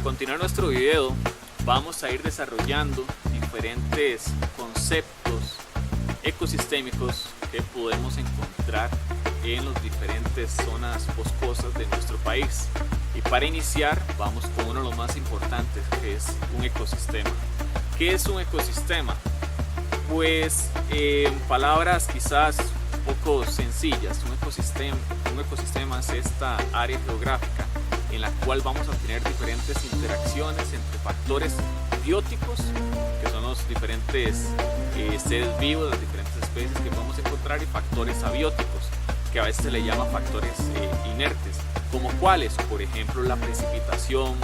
continuar nuestro video vamos a ir desarrollando diferentes conceptos ecosistémicos que podemos encontrar en las diferentes zonas boscosas de nuestro país. Y para iniciar vamos con uno de los más importantes, que es un ecosistema. ¿Qué es un ecosistema? Pues en palabras quizás un poco sencillas, un ecosistema es esta área geográfica en la cual vamos a tener diferentes interacciones entre factores bióticos, que son los diferentes seres vivos, las diferentes especies que podemos encontrar, y factores abióticos, que a veces se le llama factores inertes, como cuáles, por ejemplo, la precipitación,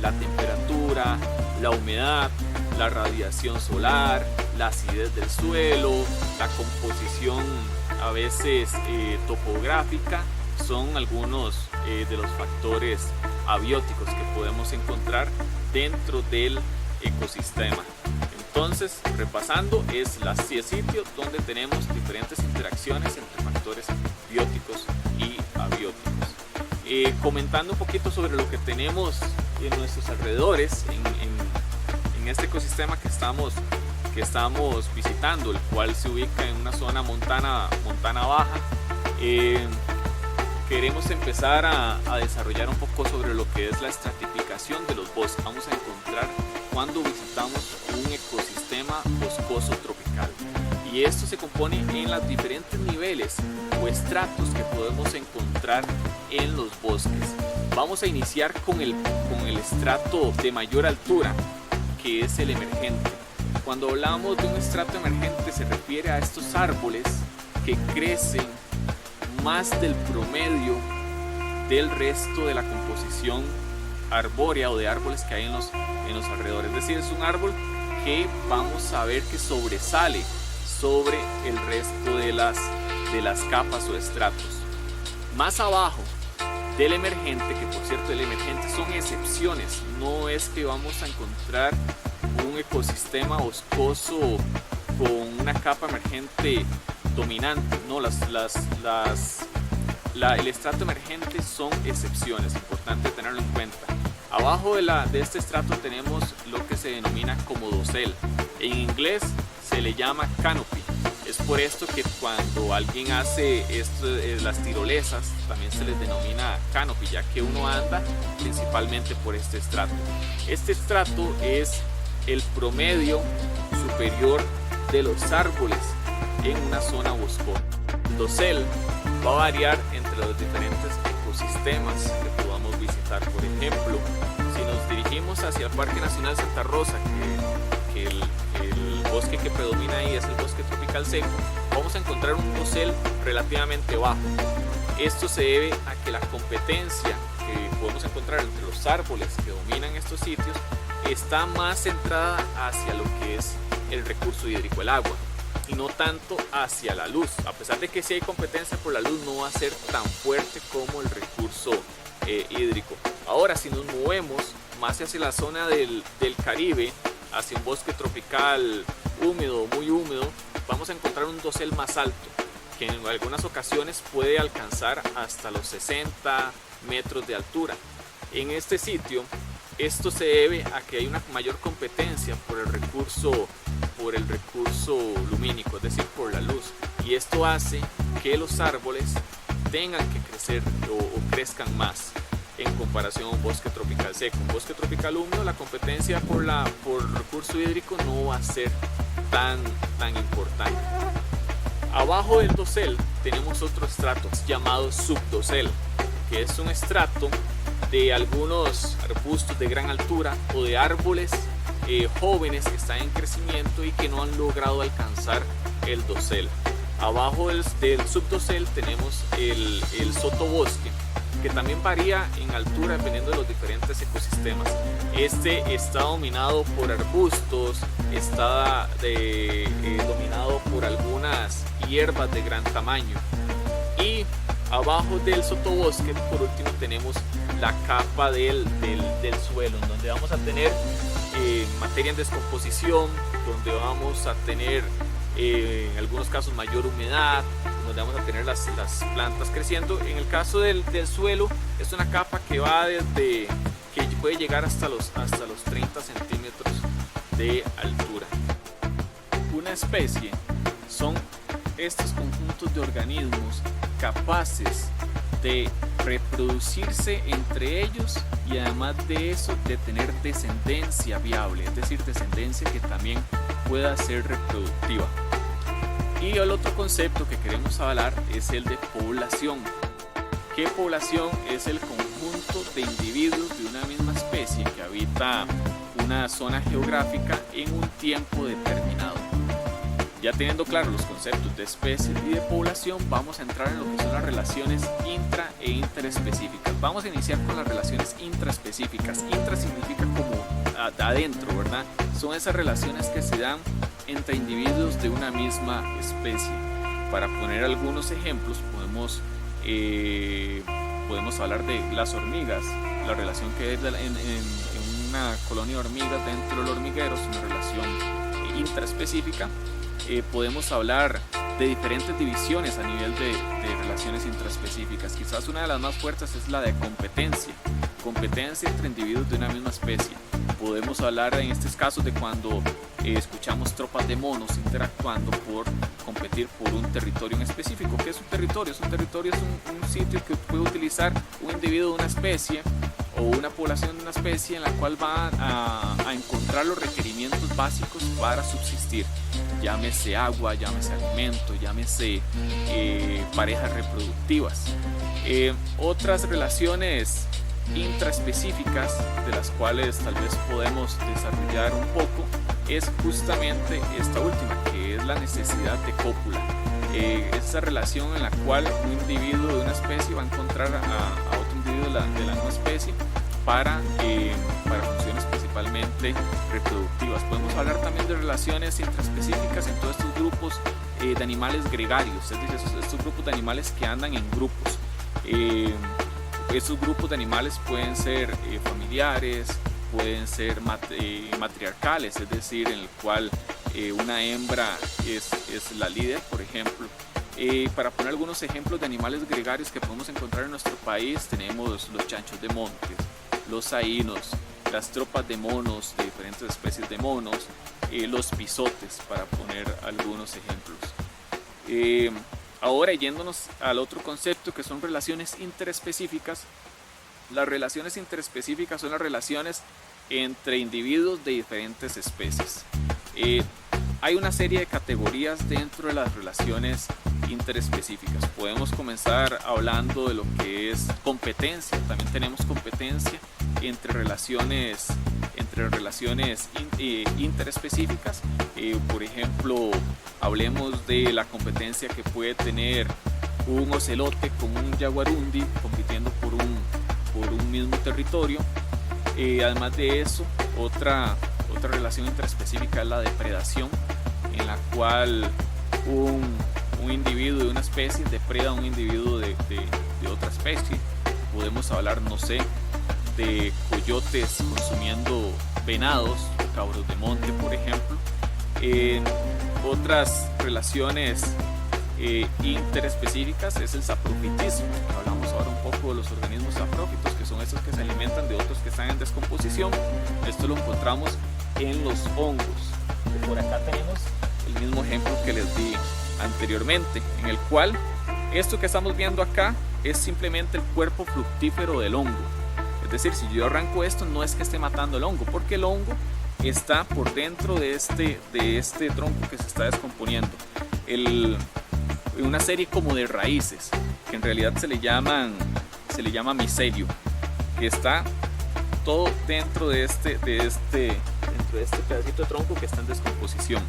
la temperatura, la humedad, la radiación solar, la acidez del suelo, la composición a veces topográfica. Son algunos de los factores abióticos que podemos encontrar dentro del ecosistema. Entonces, repasando, es el sitio donde tenemos diferentes interacciones entre factores bióticos y abióticos. Comentando un poquito sobre lo que tenemos en nuestros alrededores, en este ecosistema que estamos visitando, el cual se ubica en una zona montana baja. Queremos empezar a desarrollar un poco sobre lo que es la estratificación de los bosques. Vamos a encontrar cuando visitamos un ecosistema boscoso tropical, y esto se compone en los diferentes niveles o estratos que podemos encontrar en los bosques. Vamos a iniciar con el estrato de mayor altura, que es el emergente. Cuando hablamos de un estrato emergente se refiere a estos árboles que crecen más del promedio del resto de la composición arbórea o de árboles que hay en los alrededores. Es decir, es un árbol que vamos a ver que sobresale sobre el resto de las capas o estratos. Más abajo del emergente, que por cierto el emergente son excepciones, no es que vamos a encontrar un ecosistema boscoso con una capa emergente dominante, no, el estrato emergente son excepciones, importante tenerlo en cuenta. Abajo de este estrato tenemos lo que se denomina como dosel, en inglés se le llama canopy. Es por esto que cuando alguien hace las tirolesas también se les denomina canopy, ya que uno anda principalmente por este estrato. Este estrato es el promedio superior de los árboles en una zona boscosa. El dosel va a variar entre los diferentes ecosistemas que podamos visitar. Por ejemplo, si nos dirigimos hacia el Parque Nacional Santa Rosa, que el bosque que predomina ahí es el bosque tropical seco, vamos a encontrar un dosel relativamente bajo. Esto se debe a que la competencia que podemos encontrar entre los árboles que dominan estos sitios está más centrada hacia lo que es el recurso hídrico, el agua, y no tanto hacia la luz. A pesar de que sí hay competencia por la luz, no va a ser tan fuerte como el recurso hídrico. Ahora, si nos movemos más hacia la zona del Caribe, hacia un bosque tropical húmedo, muy húmedo, vamos a encontrar un dosel más alto, que en algunas ocasiones puede alcanzar hasta los 60 metros de altura. En este sitio, esto se debe a que hay una mayor competencia por el recurso lumínico, es decir, por la luz, y esto hace que los árboles tengan que crecer o crezcan más en comparación a un bosque tropical seco. Un bosque tropical húmedo, la competencia por recurso hídrico no va a ser tan importante. Abajo del dosel tenemos otro estrato llamado subdosel, que es un estrato de algunos arbustos de gran altura o de árboles jóvenes que están en crecimiento y que no han logrado alcanzar el dosel. Abajo del subdosel tenemos el sotobosque, que también varía en altura dependiendo de los diferentes ecosistemas. Este está dominado por arbustos, está dominado por algunas hierbas de gran tamaño. Y abajo del sotobosque, por último, tenemos la capa del suelo, en donde vamos a tener materia en descomposición, donde vamos a tener en algunos casos mayor humedad, donde vamos a tener las plantas creciendo. En el caso del suelo, es una capa que va desde que puede llegar hasta los 30 centímetros de altura. Una especie son estos conjuntos de organismos capaces de reproducirse entre ellos y además de eso de tener descendencia viable, es decir, descendencia que también pueda ser reproductiva. Y el otro concepto que queremos hablar es el de población. ¿Qué población? Es el conjunto de individuos de una misma especie que habita una zona geográfica en un tiempo determinado. Ya teniendo claros los conceptos de especie y de población, vamos a entrar en lo que son las relaciones intra e interespecíficas. Vamos a iniciar con las relaciones intraespecíficas. Intra significa como adentro, ¿verdad? Son esas relaciones que se dan entre individuos de una misma especie. Para poner algunos ejemplos, podemos hablar de las hormigas, la relación que hay en una colonia de hormigas dentro del hormiguero es una relación intraespecífica. Podemos hablar de diferentes divisiones a nivel de relaciones intraespecíficas. Quizás una de las más fuertes es la de competencia entre individuos de una misma especie. Podemos hablar en estos casos de cuando escuchamos tropas de monos interactuando por competir por un territorio en específico. ¿Qué es un territorio? Un territorio es un sitio que puede utilizar un individuo de una especie o una población de una especie en la cual va a encontrar los requerimientos básicos para subsistir. Llámese agua, llámese alimento, llámese parejas reproductivas. Otras relaciones intraespecíficas de las cuales tal vez podemos desarrollar un poco es justamente esta última, que es la necesidad de cópula. Esa relación en la cual un individuo de una especie va a encontrar a otro individuo de la misma especie para funciones principalmente reproductivas. Podemos hablar también de relaciones intraespecíficas en todos estos grupos de animales gregarios, es decir, estos grupos de animales que andan en grupos. Estos grupos de animales pueden ser familiares, pueden ser matriarcales, es decir, en el cual una hembra es la líder, por ejemplo. Para poner algunos ejemplos de animales gregarios que podemos encontrar en nuestro país, tenemos los chanchos de montes, los ainos, las tropas de monos, de diferentes especies de monos, los bisotes, para poner algunos ejemplos. Ahora, yéndonos al otro concepto, que son relaciones interespecíficas. Las relaciones interespecíficas son las relaciones entre individuos de diferentes especies. Hay una serie de categorías dentro de las relaciones interespecíficas. Podemos comenzar hablando de lo que es competencia. También tenemos competencia entre relaciones interespecíficas. Por ejemplo, hablemos de la competencia que puede tener un ocelote con un jaguarundi compitiendo por un mismo territorio. Además de eso, otra relación interespecífica es la depredación, en la cual un individuo de una especie depreda a un individuo de otra especie. Podemos hablar, no sé, de coyotes consumiendo venados o cabros de monte, por ejemplo. Otras relaciones interespecíficas es el saprofitismo. Hablamos ahora un poco de los organismos saprófitos, que son esos que se alimentan de otros que están en descomposición. Esto lo encontramos en los hongos. Y por acá tenemos el mismo ejemplo que les di anteriormente, en el cual esto que estamos viendo acá es simplemente el cuerpo fructífero del hongo. Es decir, si yo arranco esto, no es que esté matando el hongo, porque el hongo está por dentro de este tronco que se está descomponiendo. Una serie como de raíces, que en realidad se le llama micelio, que está todo dentro de este pedacito de tronco que está en descomposición.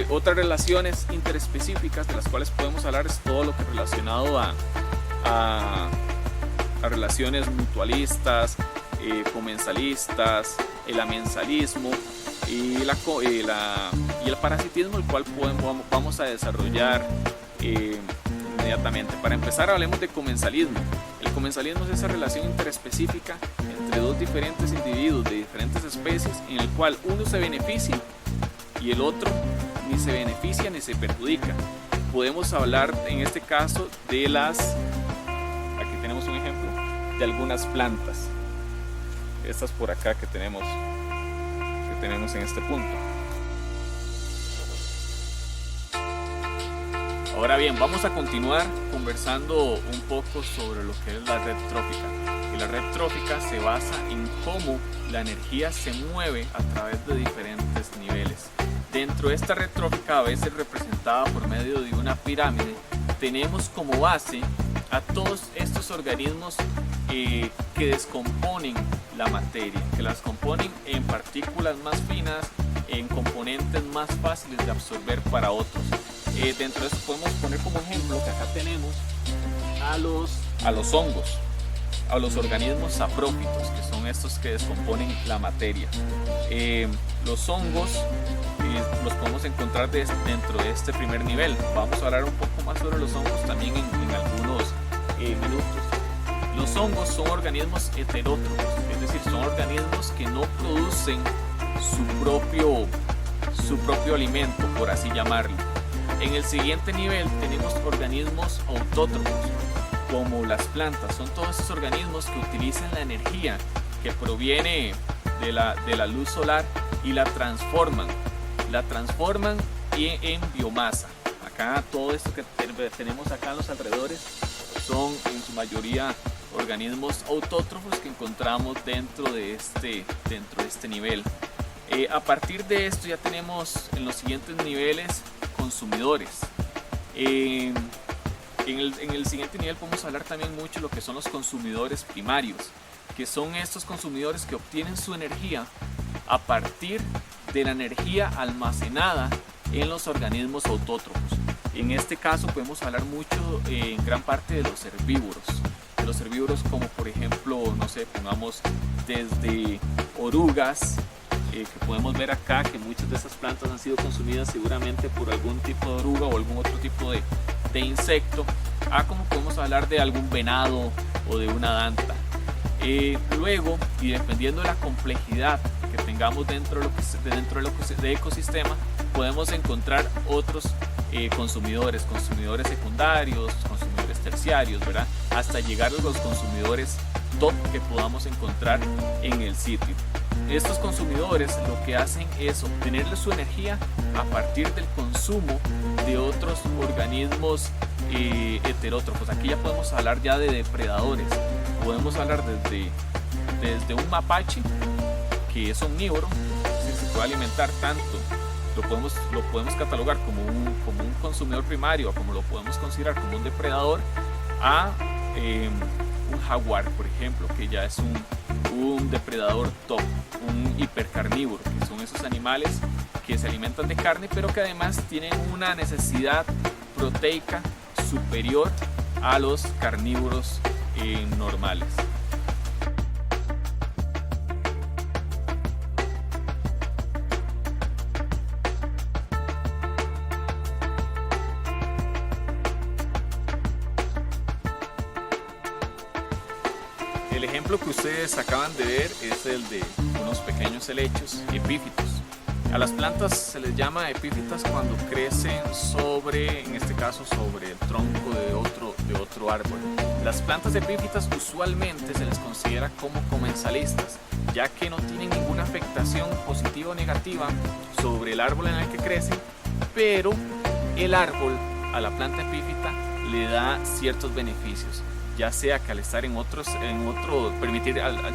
Otras relaciones interespecíficas de las cuales podemos hablar es todo lo que es relacionado a relaciones mutualistas, comensalistas, el amensalismo y el parasitismo, el cual vamos a desarrollar inmediatamente. Para empezar, hablemos de comensalismo. El comensalismo es esa relación interespecífica entre dos diferentes individuos de diferentes especies, en el cual uno se beneficia y el otro ni se beneficia ni se perjudica. Podemos hablar en este caso de aquí tenemos un ejemplo de algunas plantas. estas por acá que tenemos en este punto. Ahora bien, vamos a continuar conversando un poco sobre lo que es la red trófica. Y la red trófica se basa en cómo la energía se mueve a través de diferentes niveles. Dentro de esta red trófica, a veces representada por medio de una pirámide, tenemos como base a todos estos organismos que descomponen la materia, que las componen en partículas más finas, en componentes más fáciles de absorber para otros. Dentro de esto podemos poner como ejemplo que acá tenemos a los hongos, a los organismos saprófitos, que son estos que descomponen la materia. Los hongos los podemos encontrar dentro de este primer nivel. Vamos a hablar un poco más sobre los hongos también en algunos minutos. Los hongos son organismos heterótrofos, es decir, son organismos que no producen su propio alimento, por así llamarlo. En el siguiente nivel tenemos organismos autótrofos, como las plantas. Son todos esos organismos que utilizan la energía que proviene de la luz solar y la transforman en biomasa. Acá todo esto que tenemos acá en los alrededores son en su mayoría organismos autótrofos que encontramos dentro de este nivel. A partir de esto ya tenemos en los siguientes niveles consumidores. En el siguiente nivel podemos hablar también mucho de lo que son los consumidores primarios, que son estos consumidores que obtienen su energía a partir de la energía almacenada en los organismos autótrofos. En este caso podemos hablar mucho en gran parte de los herbívoros como por ejemplo, no sé, pongamos desde orugas, que podemos ver acá que muchas de esas plantas han sido consumidas seguramente por algún tipo de oruga o algún otro tipo de insecto, como podemos hablar de algún venado o de una danta. Luego, y dependiendo de la complejidad que tengamos dentro del ecosistema, podemos encontrar otros consumidores secundarios, consumidores terciarios, ¿verdad? Hasta llegar a los consumidores top que podamos encontrar en el sitio. Estos consumidores lo que hacen es obtenerle su energía a partir del consumo de otros organismos heterótrofos. Aquí ya podemos hablar ya de depredadores. Podemos hablar desde un mapache que es omnívoro, se puede alimentar tanto, lo podemos catalogar como un consumidor primario, como lo podemos considerar como un depredador, a un jaguar, por ejemplo, que ya es un depredador top, un hipercarnívoro, que son esos animales que se alimentan de carne, pero que además tienen una necesidad proteica superior a los carnívoros normales. El ejemplo que ustedes acaban de ver es el de unos pequeños helechos epífitos. A las plantas se les llama epífitas cuando crecen en este caso sobre el tronco de otro árbol. Las plantas epífitas usualmente se les considera como comensalistas, ya que no tienen ninguna afectación positiva o negativa sobre el árbol en el que crecen, pero el árbol a la planta epífita le da ciertos beneficios, ya sea que al estar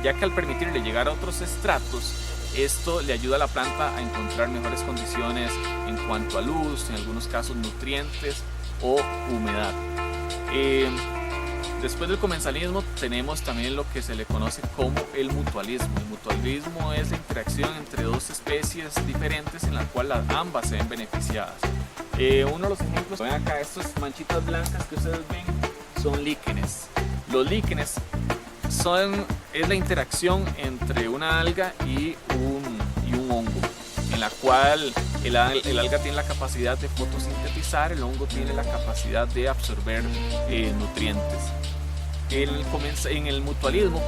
ya que al permitirle llegar a otros estratos, esto le ayuda a la planta a encontrar mejores condiciones en cuanto a luz, en algunos casos nutrientes o humedad. Después del comensalismo tenemos también lo que se le conoce como el mutualismo. El mutualismo es la interacción entre dos especies diferentes en la cual ambas se ven beneficiadas. Uno de los ejemplos, ven acá, estas manchitas blancas que ustedes ven son líquenes. Los líquenes es la interacción entre una alga y un hongo, en la cual el alga tiene la capacidad de fotosintetizar, el hongo tiene la capacidad de absorber nutrientes. En el mutualismo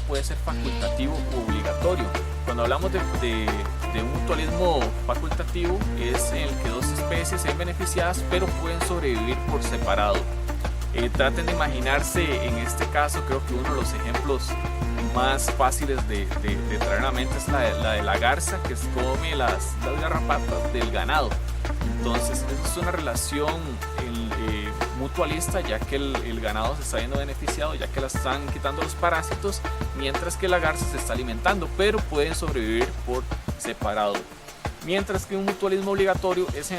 puede ser facultativo u obligatorio. Cuando hablamos de un mutualismo facultativo es en el que dos especies se ven beneficiadas pero pueden sobrevivir por separado. Traten de imaginarse, en este caso creo que uno de los ejemplos más fáciles de traer a la mente es la de la garza que come las garrapatas del ganado. Entonces es una relación mutualista, ya que el ganado se está viendo beneficiado, ya que la están quitando los parásitos, mientras que la garza se está alimentando, pero pueden sobrevivir por separado. Mientras que un mutualismo obligatorio es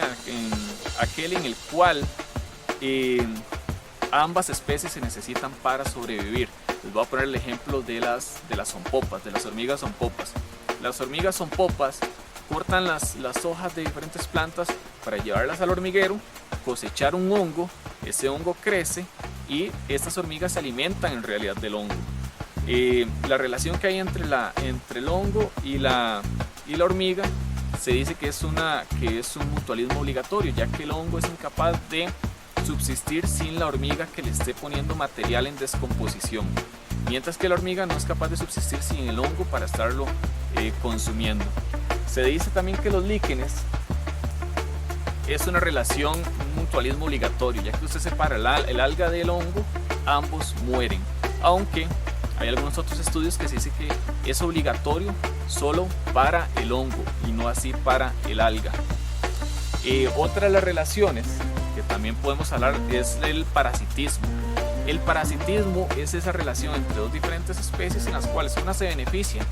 aquel en el cual ambas especies se necesitan para sobrevivir. Les voy a poner el ejemplo de las zompopas, de las hormigas zompopas. Las hormigas zompopas cortan las hojas de diferentes plantas para llevarlas al hormiguero, cosechar un hongo, ese hongo crece y estas hormigas se alimentan en realidad del hongo. La relación que hay entre el hongo y la hormiga se dice que es un mutualismo obligatorio, ya que el hongo es incapaz de subsistir sin la hormiga que le esté poniendo material en descomposición, mientras que la hormiga no es capaz de subsistir sin el hongo para estarlo consumiendo. Se dice también que los líquenes es una relación, un mutualismo obligatorio, ya que usted separa el alga del hongo, ambos mueren, aunque hay algunos otros estudios que se dice que es obligatorio solo para el hongo y no así para el alga. Otra de las relaciones que también podemos hablar es el parasitismo. El parasitismo es esa relación entre dos diferentes especies en las cuales una se beneficia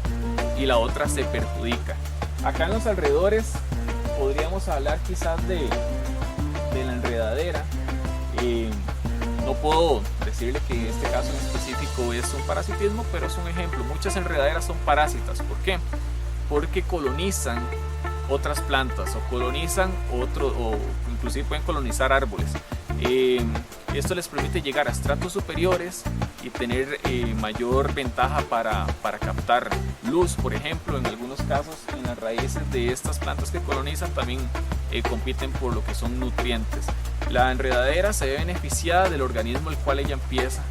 y la otra se perjudica. Acá en los alrededores podríamos hablar quizás de la enredadera. No puedo decirle que en este caso en específico es un parasitismo, pero es un ejemplo. Muchas enredaderas son parásitas. ¿Por qué? Porque colonizan otras plantas o colonizan o inclusive pueden colonizar árboles. Esto les permite llegar a estratos superiores y tener mayor ventaja para captar luz, por ejemplo. En algunos casos, en las raíces de estas plantas que colonizan también compiten por lo que son nutrientes. La enredadera se ve beneficiada del organismo el cual ella empieza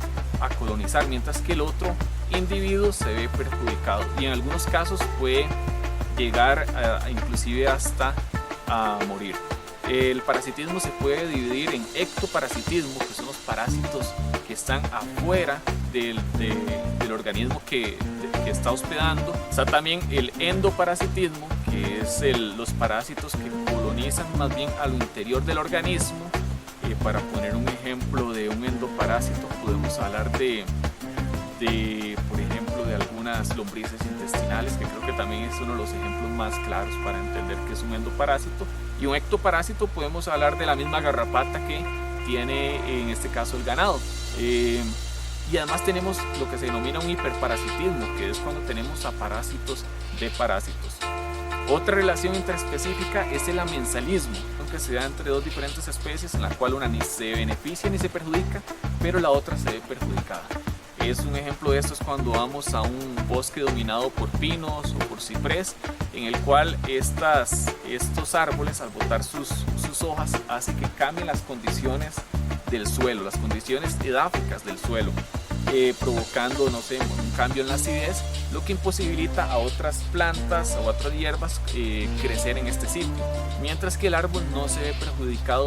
a colonizar, mientras que el otro individuo se ve perjudicado y en algunos casos puede llegar inclusive hasta a morir. El parasitismo se puede dividir en ectoparasitismo, que son los parásitos que están afuera del organismo que está hospedando. Está también el endoparasitismo, que es los parásitos que colonizan más bien a lo interior del organismo. Para poner un ejemplo de un endoparásito, podemos hablar por ejemplo, de algunas lombrices intestinales, que creo que también es uno de los ejemplos más claros para entender qué es un endoparásito. Y un ectoparásito podemos hablar de la misma garrapata que tiene en este caso el ganado. Y además tenemos lo que se denomina un hiperparasitismo, que es cuando tenemos a parásitos de parásitos. Otra relación interespecífica es el amensalismo, que se da entre dos diferentes especies en la cual una ni se beneficia ni se perjudica, pero la otra se ve perjudicada. Un ejemplo de esto es cuando vamos a un bosque dominado por pinos o por ciprés, en el cual estos árboles al botar sus hojas hace que cambien las condiciones del suelo, las condiciones edáficas del suelo, provocando, no sé, un cambio en la acidez, lo que imposibilita a otras plantas o otras hierbas crecer en este sitio, mientras que el árbol no se ve perjudicado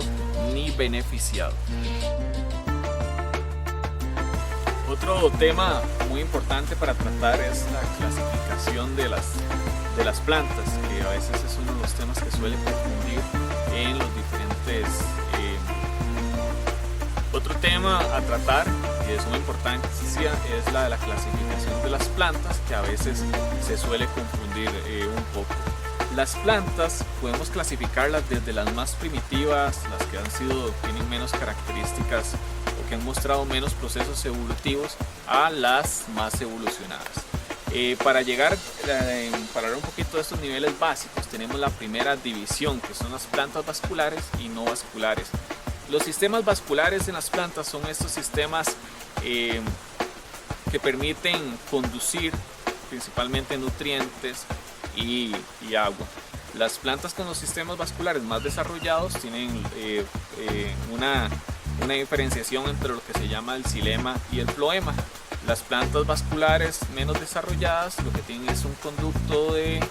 ni beneficiado. Otro tema muy importante para tratar es la clasificación de las plantas, que a veces es uno de los temas que suele confundir en los diferentes. Otro tema a tratar, que es muy importante, es la de la clasificación de las plantas, que a veces se suele confundir un poco. Las plantas podemos clasificarlas desde las más primitivas, las que tienen menos características o que han mostrado menos procesos evolutivos, a las más evolucionadas. Para hablar un poquito de estos niveles básicos, tenemos la primera división, que son las plantas vasculares y no vasculares. Los sistemas vasculares en las plantas son estos sistemas que permiten conducir principalmente nutrientes y agua. Las plantas con los sistemas vasculares más desarrollados tienen una diferenciación entre lo que se llama el xilema y el floema. Las plantas vasculares menos desarrolladas lo que tienen es un conducto de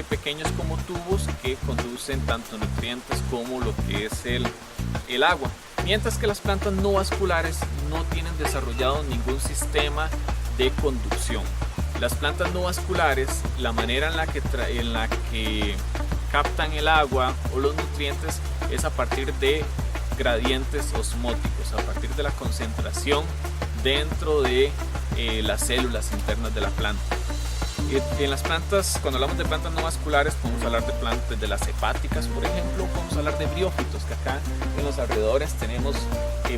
pequeños como tubos que conducen tanto nutrientes como lo que es el agua. Mientras que las plantas no vasculares no tienen desarrollado ningún sistema de conducción. Las plantas no vasculares, la manera en la que captan el agua o los nutrientes es a partir de gradientes osmóticos, a partir de la concentración dentro de las células internas de la planta. En las plantas, cuando hablamos de plantas no vasculares, podemos hablar de plantas de las hepáticas, por ejemplo, podemos hablar de briófitos, que acá en los alrededores tenemos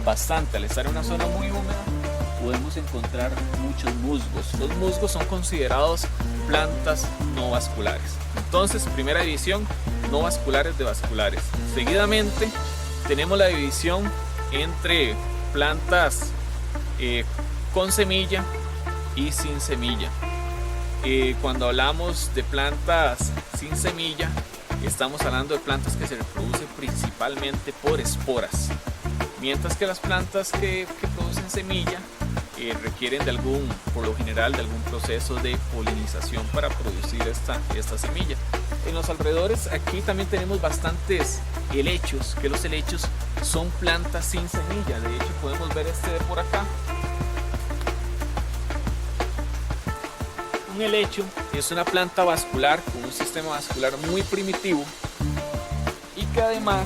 bastante. Al estar en una zona muy húmeda, podemos encontrar muchos musgos. Los musgos son considerados plantas no vasculares. Entonces, primera división, no vasculares de vasculares. Seguidamente, tenemos la división entre plantas con semilla y sin semilla. Cuando hablamos de plantas sin semilla, estamos hablando de plantas que se reproducen principalmente por esporas, mientras que las plantas que producen semilla requieren por lo general, de algún proceso de polinización para producir esta semilla. En los alrededores aquí también tenemos bastantes helechos, que los helechos son plantas sin semilla. De hecho, podemos ver este de por acá. Un helecho es una planta vascular con un sistema vascular muy primitivo y que además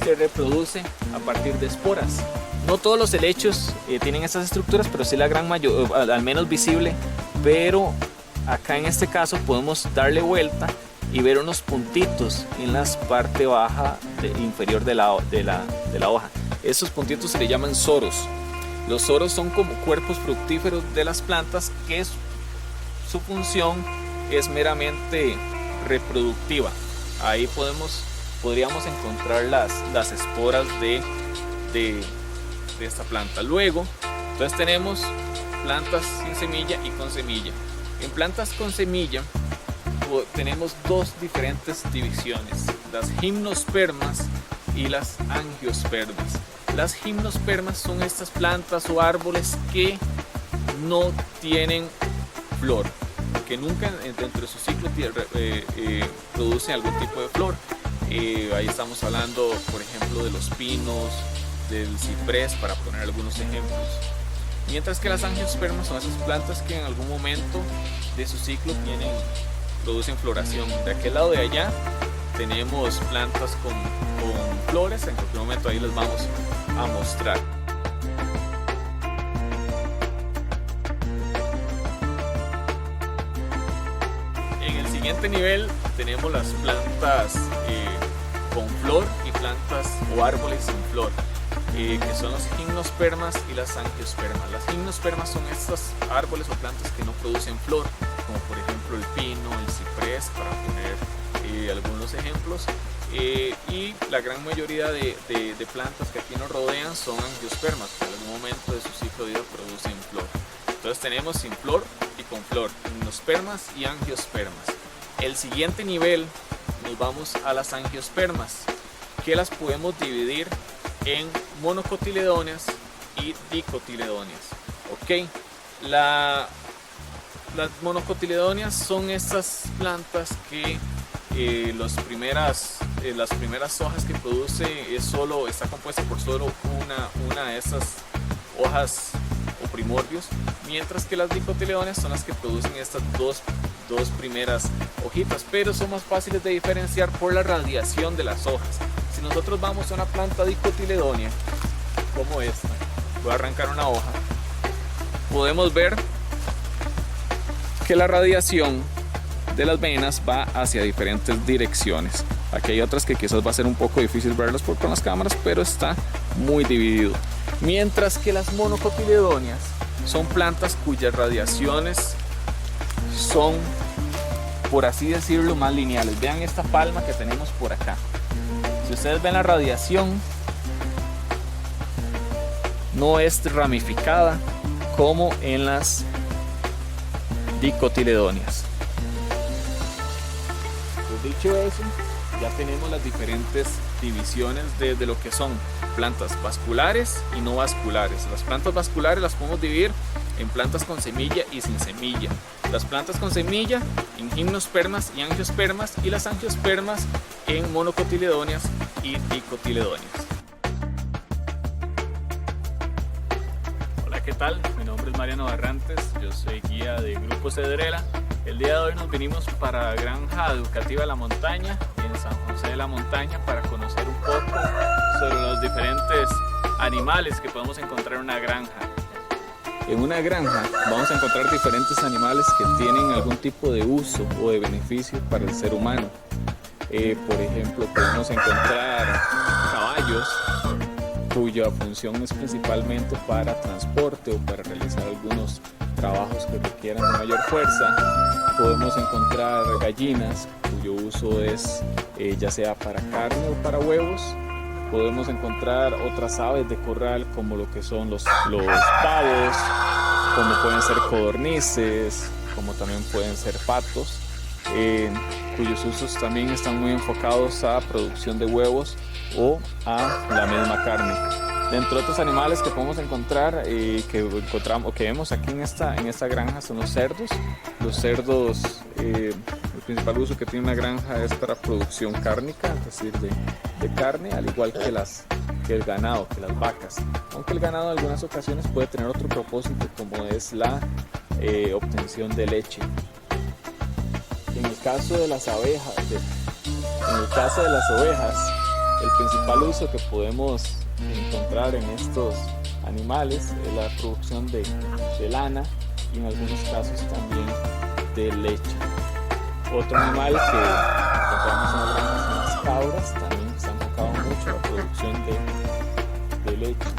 se reproduce a partir de esporas. No todos los helechos tienen estas estructuras, pero sí la gran mayoría, al menos visible. Pero acá en este caso podemos darle vuelta y ver unos puntitos en la parte baja inferior de la hoja. Estos puntitos se le llaman soros. Los soros son como cuerpos fructíferos de las plantas que su función es meramente reproductiva. Ahí podríamos encontrar las esporas de esta planta. Luego, entonces tenemos plantas sin semilla y con semilla. En plantas con semilla tenemos dos diferentes divisiones: las gimnospermas y las angiospermas. Las gimnospermas son estas plantas o árboles que no tienen flor, que nunca dentro de su ciclo producen algún tipo de flor. Ahí estamos hablando, por ejemplo, de los pinos, del ciprés, para poner algunos ejemplos. Mientras que las angiospermas son esas plantas que en algún momento de su ciclo producen floración. De aquel lado de allá tenemos plantas con flores. En cualquier momento ahí les vamos a mostrar. En el siguiente nivel tenemos las plantas con flor y plantas o árboles sin flor, que son las gimnospermas y las angiospermas. Las gimnospermas son estos árboles o plantas que no producen flor, como por ejemplo el pino, el ciprés, para poner algunos ejemplos. Y la gran mayoría de plantas que aquí nos rodean son angiospermas, que en algún momento de su ciclo de vida producen flor. Entonces tenemos sin flor y con flor, gimnospermas y angiospermas. El siguiente nivel nos vamos a las angiospermas, que las podemos dividir en monocotiledóneas y dicotiledóneas. Ok, las monocotiledóneas son estas plantas que las primeras hojas que produce está compuesta por solo una de esas hojas o primordios, mientras que las dicotiledóneas son las que producen estas dos primeras hojitas, pero son más fáciles de diferenciar por la radiación de las hojas. Si nosotros vamos a una planta dicotiledónea como esta, voy a arrancar una hoja, podemos ver que la radiación de las venas va hacia diferentes direcciones. Aquí hay otras que quizás va a ser un poco difícil verlas con las cámaras, pero está muy dividido. Mientras que las monocotiledóneas son plantas cuyas radiaciones son, por así decirlo, más lineales. Vean esta palma que tenemos por acá. Si ustedes ven, la radiación no es ramificada como en las dicotiledóneas. Pues dicho eso, ya tenemos las diferentes divisiones de lo que son plantas vasculares y no vasculares. Las plantas vasculares las podemos dividir en plantas con semilla y sin semilla. Las plantas con semilla en gimnospermas y angiospermas, y las angiospermas en monocotiledóneas y dicotiledóneas. Hola, ¿qué tal? Mi nombre nombre es Mariano Barrantes, yo soy guía de Grupo Cedrela. El día de hoy nos vinimos para Granja Educativa La Montaña, en San José de la Montaña, para conocer un poco sobre los diferentes animales que podemos encontrar en una granja. En una granja vamos a encontrar diferentes animales que tienen algún tipo de uso o de beneficio para el ser humano. Por ejemplo, podemos encontrar caballos cuya función es principalmente para transporte o para realizar algunos trabajos que requieran de mayor fuerza. Podemos encontrar gallinas cuyo uso es ya sea para carne o para huevos. Podemos encontrar otras aves de corral como lo que son los pavos, como pueden ser codornices, como también pueden ser patos, cuyos usos también están muy enfocados a producción de huevos o a la misma carne. Dentro de otros animales que podemos encontrar, que vemos aquí en esta granja, son los cerdos. Los cerdos, el principal uso que tiene una granja es para producción cárnica, es decir, de carne, al igual que el ganado, que las vacas. Aunque el ganado en algunas ocasiones puede tener otro propósito, como es la obtención de leche. En el caso de las ovejas, el principal uso que podemos encontrar en estos animales es la producción de lana y en algunos casos también de leche. Otro animal que encontramos en las granjas son las cabras, también se han enfocado mucho en la producción de leche.